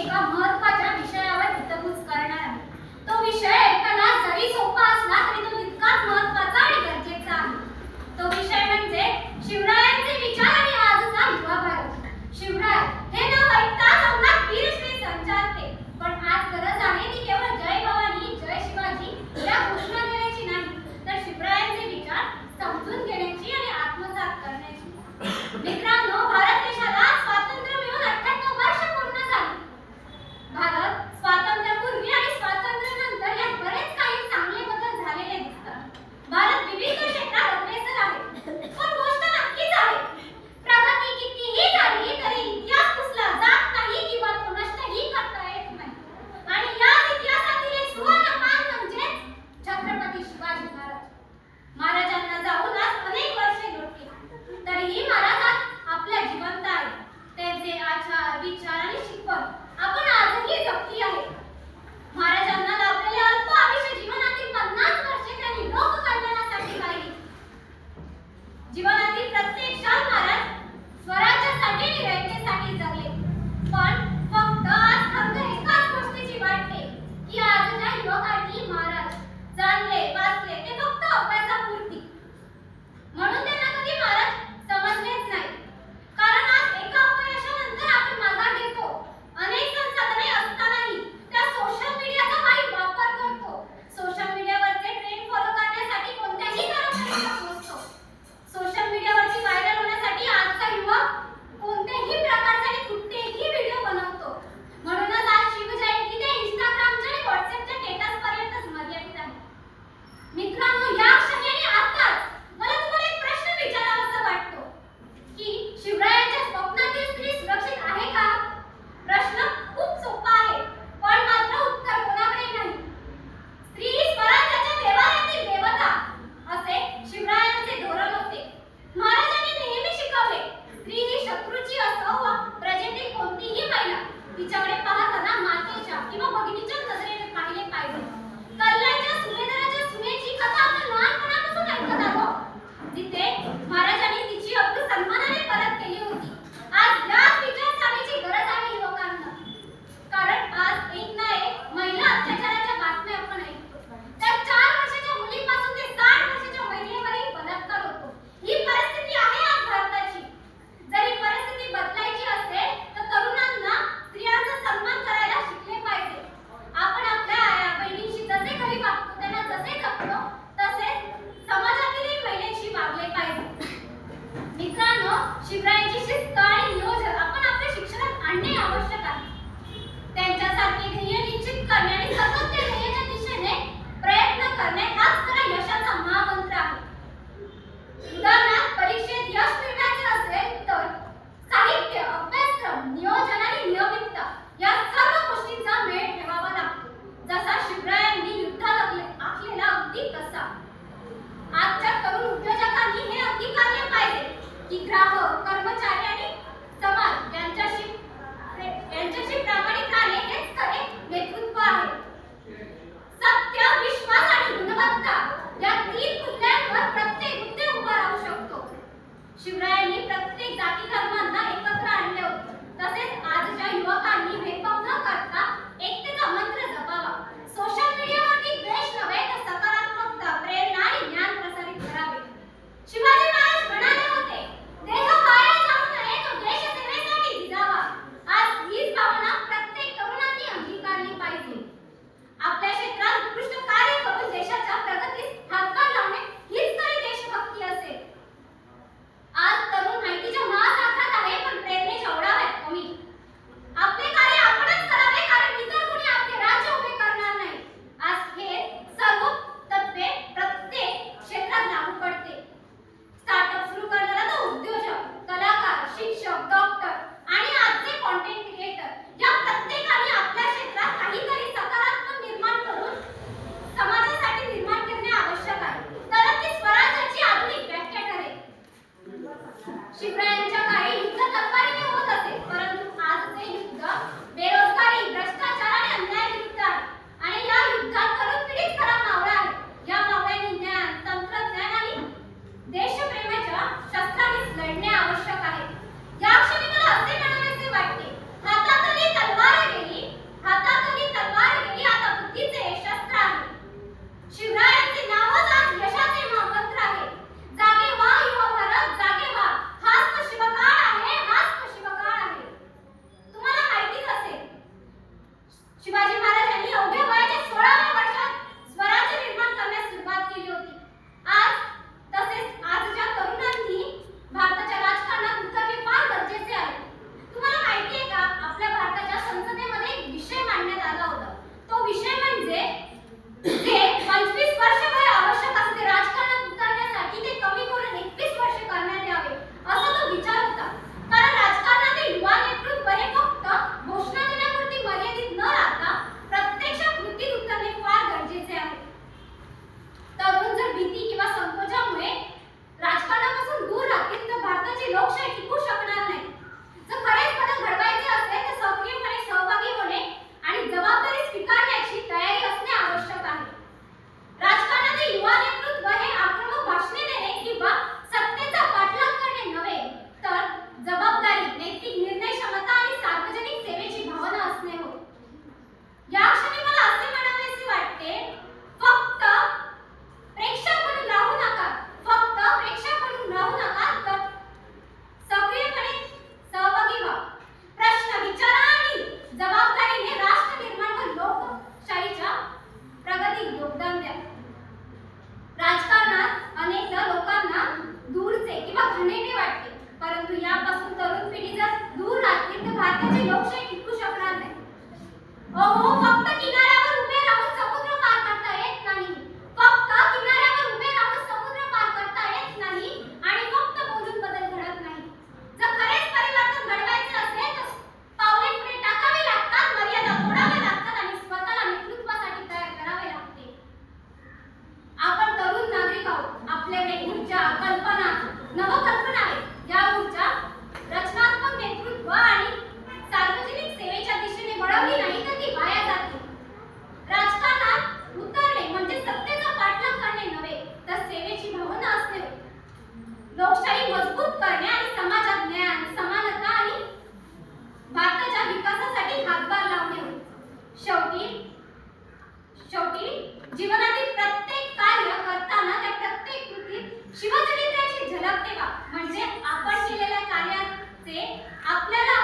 एका महत्त्वाच्या विषयावर हितगुज करणार आहे. तो विषय ऐकायला जरी सोपा असला तरी तो तितकाच महत्त्वाचा आणि गरजेचा आहे. तो विषय म्हणजे शिवरायांचे विचार आणि आजचा युवा भारत. शिवराय हे नाव ऐकताच अंगात वीरश्री संचारते. पण आज गरज आहे ती केवळ जय भवानी जय शिवाजी या घोषणा देण्याची नाही, तर शिवरायांचे विचार समजून घेण्याची आणि आत्मसात करण्याची. मित्रांनो, भारत देशाला स्वातंत्र्य मिळून 98 वर्ष पूर्ण झाली. भारत स्वातंत्र्यापूर्वी आणि स्वातंत्र्यानंतर यात बरेच काही चांगले बदल झालेले शेवटी शेवटी जीवनातील प्रत्येक कार्य करताना त्या प्रत्येक कृतीत शिवचरित्राची झलक ठेवा, म्हणजे आपण केलेल्या कार्याचे आपल्याला